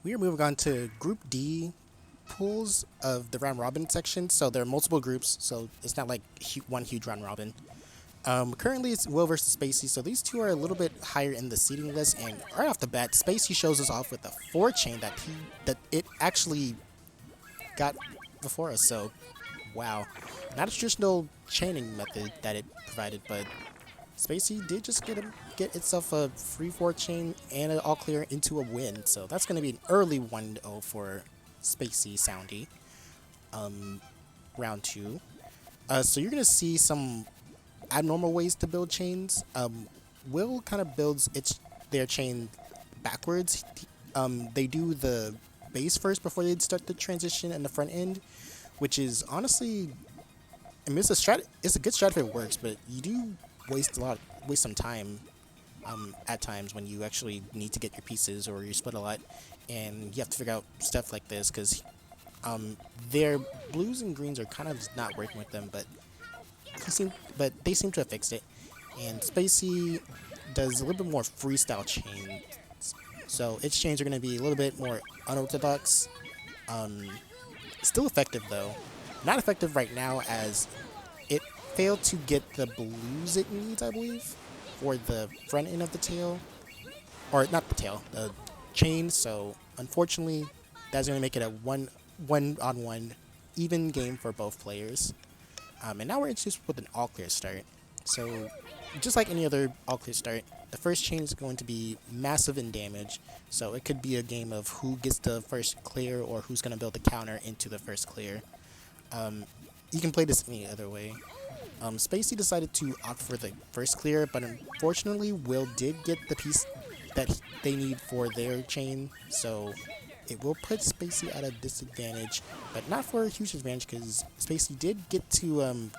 We are moving on to Group D pools of the round robin section. So there are multiple groups, so it's not like one huge round robin. Currently, it's Will versus Spacey, so these two are a little bit higher in the seeding list. And right off the bat, Spacey shows us off with a four chain that it actually got before us. So, wow, not a traditional chaining method that it provided, but Spacey did just get itself a free four chain and an all clear into a win. So that's going to be an early 1-0 for Spacey Soundy. Round two. So you're going to see some abnormal ways to build chains. Will kind of builds their chain backwards. They do the base first before they start the transition and the front end, which is honestly, I mean, it's a good strat if it works, but you do waste some time at times when you actually need to get your pieces or you split a lot, and you have to figure out stuff like this because their blues and greens are kind of just not working with them, but they seem to have fixed it. And Spacey does a little bit more freestyle chains, so its chains are going to be a little bit more unorthodox. Still effective though, not effective right now as it failed to get the blues it needs, I believe, for the front end of the tail, or not the tail, the chain. So unfortunately, that's going to make it a one-on-one even game for both players. And now we're introduced with an all clear start. So just like any other all clear start, the first chain is going to be massive in damage. So it could be a game of who gets the first clear or who's going to build the counter into the first clear. You can play this any other way. Spacey decided to opt for the first clear, but unfortunately Will did get the piece that they need for their chain, so it will put Spacey at a disadvantage, but not for a huge advantage because Spacey did get to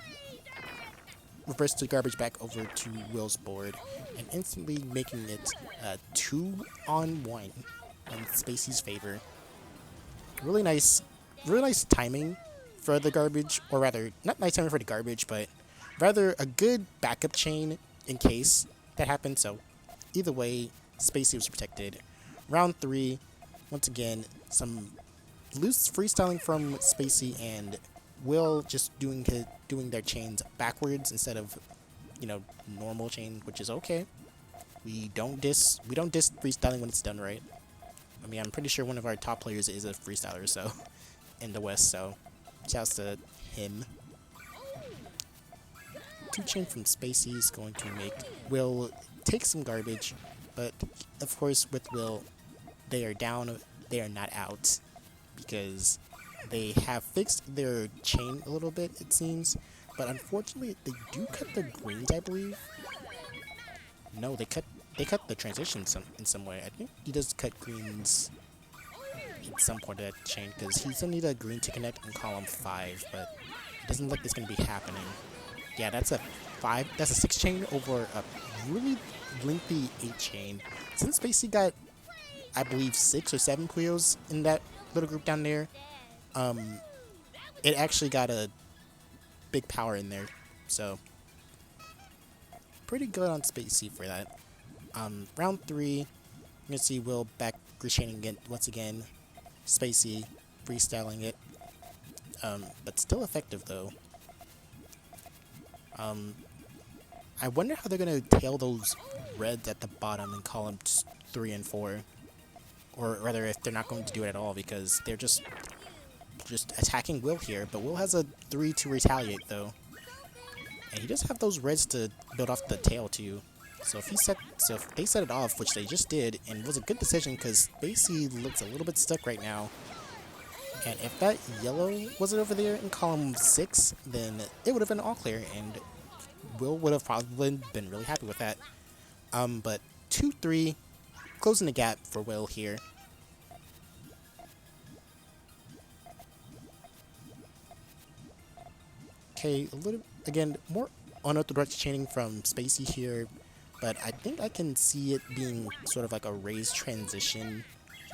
reverse the garbage back over to Will's board and instantly making it 2-on-1 in Spacey's favor. Really nice timing for the garbage, or rather, not nice timing for the garbage, but rather a good backup chain in case that happened. So either way, Spacey was protected. Round three, once again, some loose freestyling from Spacey and Will just doing their chains backwards instead of normal chain, which is okay. We don't diss freestyling when it's done right. I mean, I'm pretty sure one of our top players is a freestyler, so in the West, so shouts to him. Two chain from Spacey is going to make Will take some garbage, but of course with Will, they are down, they are not out, because they have fixed their chain a little bit, it seems, but unfortunately they do cut the greens, I believe. No, they cut the transition in some way. I think he does cut greens at some point of that chain, because he's going to need a green to connect in column 5, but it doesn't look like it's going to be happening. Yeah, that's a 6 chain over a really lengthy 8 chain. Since Spacey got, I believe, 6 or 7 Puyos in that little group down there, it actually got a big power in there. So, pretty good on Spacey for that. Round 3, you're going to see Will back rechaining it once again. Spacey freestyling it, but still effective though. I wonder how they're going to tail those reds at the bottom in columns 3 and 4. Or rather, if they're not going to do it at all, because they're just attacking Will here. But Will has a 3 to retaliate, though. And he does have those reds to build off the tail, too. So if they set it off, which they just did, and it was a good decision, because Spacey looks a little bit stuck right now. And if that yellow wasn't over there in column 6, then it would have been all clear, and Will would have probably been really happy with that. But 2-3, closing the gap for Will here. Okay, a little, again, more unorthodox chaining from Spacey here, but I think I can see it being sort of like a raised transition,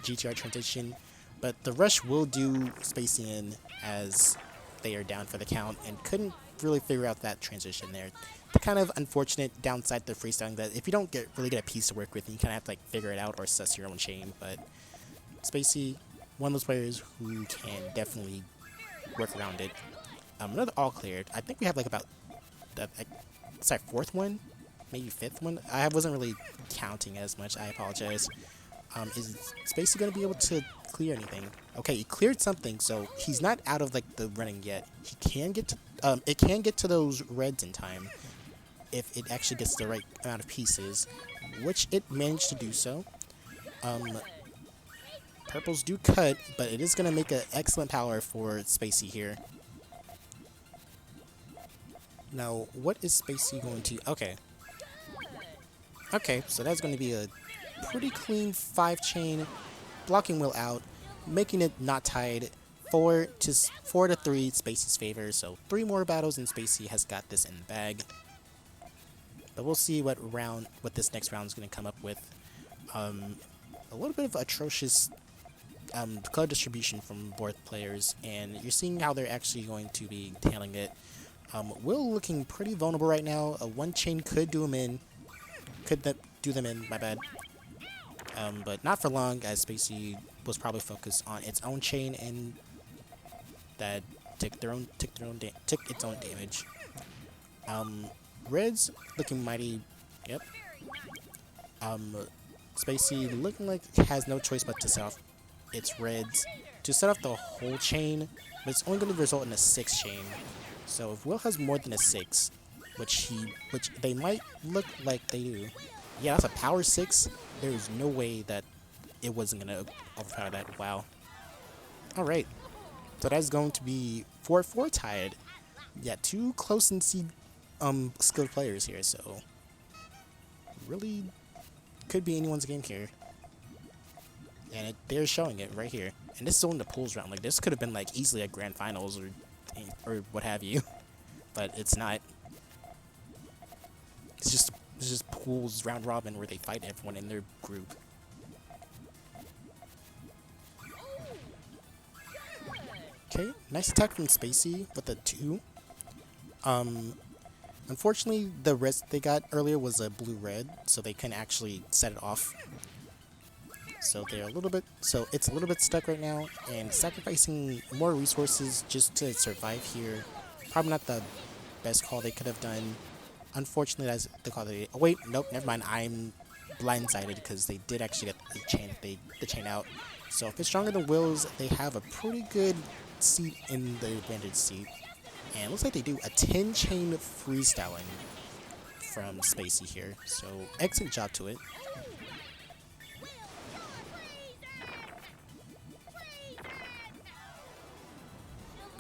GTR transition. But the rush will do Spacey in as they are down for the count and couldn't really figure out that transition there. The kind of unfortunate downside to freestyling that if you don't really get a piece to work with, you kind of have to like figure it out or suss your own chain. But Spacey, one of those players who can definitely work around it. Another all cleared. I think we have like about it's our fourth one, maybe fifth one. I wasn't really counting as much. I apologize. Is Spacey gonna be able to clear anything? Okay, he cleared something, so he's not out of like the running yet. He can get to it can get to those reds in time if it actually gets the right amount of pieces, which it managed to do so. Purples do cut, but it is gonna make an excellent power for Spacey here. Now, what is Spacey going to... Okay. Okay, so that's going to be a pretty clean 5-chain, blocking Will out, making it not tied, 4 to 3 Spacey's favor. So 3 more battles and Spacey has got this in the bag. But we'll see what this next round is going to come up with. A little bit of atrocious color distribution from both players, and you're seeing how they're actually going to be handling it. Will looking pretty vulnerable right now. A 1-chain could do him in. Do them in, my bad. But not for long, as Spacey was probably focused on its own chain, and that took its own damage. Reds looking mighty. Yep. Spacey looking like has no choice but to set off its reds to set off the whole chain, but it's only going to result in a 6-chain. So if Will has more than a 6, which they might look like they do, yeah, that's a power 6. There is no way that it wasn't gonna overpower that. Wow. All right, so that's going to be 4-4 tied. Yeah, 2 close and skilled players here, so really could be anyone's game here. And they're showing it right here. And this is only the pools round. Like, this could have been like easily a grand finals or what have you, but it's not. It's just pools round robin where they fight everyone in their group. Okay, nice attack from Spacey with a 2. Unfortunately, the rest they got earlier was a blue-red, so they couldn't actually set it off. So it's a little bit stuck right now, and sacrificing more resources just to survive here, probably not the best call they could have done. Unfortunately, that's the call they... Oh wait, nope, never mind. I'm blindsided because they did actually get the chain out. So if it's stronger than Will's, they have a pretty good seat in the advantage seat. And it looks like they do a 10-chain freestyling from Spacey here. So excellent job to it.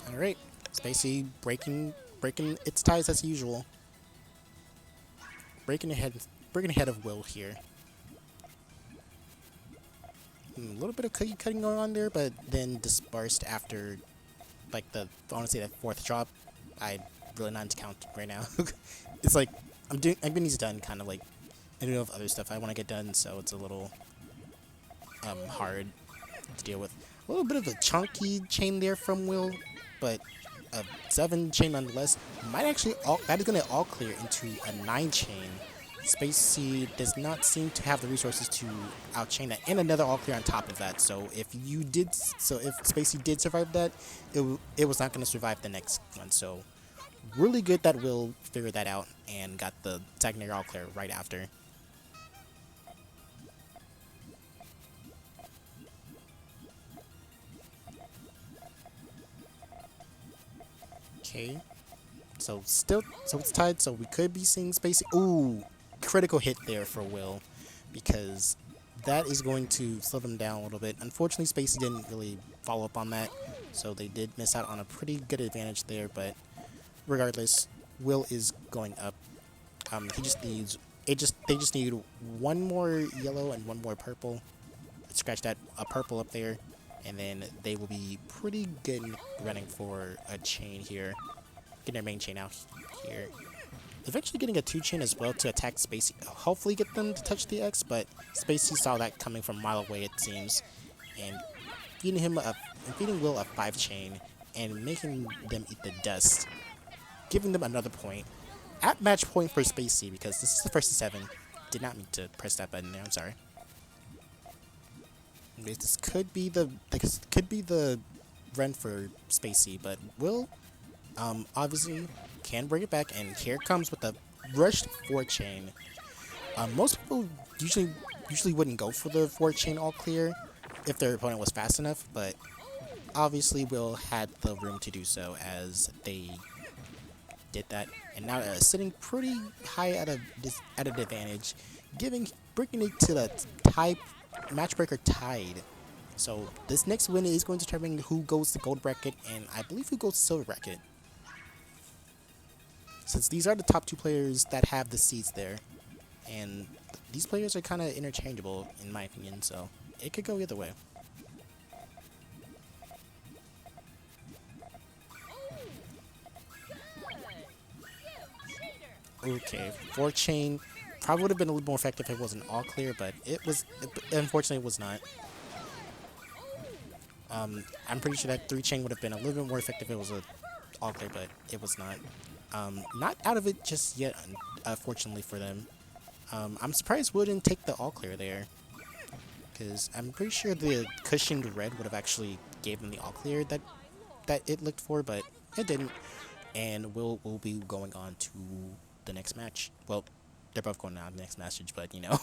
Alright, Spacey breaking its ties as usual. Breaking ahead of Will here. A little bit of cookie cutting going on there, but then dispersed after, like, I want to say that 4th drop. I really not to count right now. It's like I'm getting these done, kind of like I don't know of other stuff I want to get done, so it's a little hard to deal with. A little bit of a chunky chain there from Will, but a 7-chain nonetheless. That is going to all clear into a 9-chain. Spacey does not seem to have the resources to outchain that, and another all clear on top of that. So if Spacey did survive that, it was not going to survive the next one. So really good that Will figured that out and got the secondary all clear right after. Okay, so it's tied. So we could be seeing Spacey. Ooh. Critical hit there for Will, because that is going to slow them down a little bit. Unfortunately, Spacey didn't really follow up on that, so they did miss out on a pretty good advantage there. But regardless, Will is going up. They just need one more yellow and one more purple. Scratch that a purple up there, and then they will be pretty good running for a chain here. Get their main chain out here. Eventually getting a 2-chain as well to attack Spacey. Hopefully get them to touch the X, but Spacey saw that coming from a mile away, it seems. And feeding Will a 5-chain and making them eat the dust. Giving them another point. At match point for Spacey, because this is the first of 7. Did not mean to press that button there, I'm sorry. This could be the run for Spacey, but Will obviously can bring it back, and here comes with the rushed forward chain. Most people usually wouldn't go for the forward chain all clear if their opponent was fast enough, but obviously Will had the room to do so as they did that, and now sitting pretty high at an advantage, bringing it to the matchbreaker tied. So this next win is going to determine who goes to gold bracket, and I believe who goes to silver bracket, since these are the top two players that have the seats there, and these players are kind of interchangeable in my opinion, so it could go either way. Okay, 4 chain probably would have been a little more effective if it wasn't all clear, but unfortunately it was not. I'm pretty sure that 3 chain would have been a little bit more effective if it was all clear, but it was not. Not out of it just yet, fortunately for them. I'm surprised Will didn't take the all clear there, because I'm pretty sure the cushioned red would have actually gave them the all clear that it looked for, but it didn't. And Will be going on to the next match. Well, they're both going on to the next match, but you know.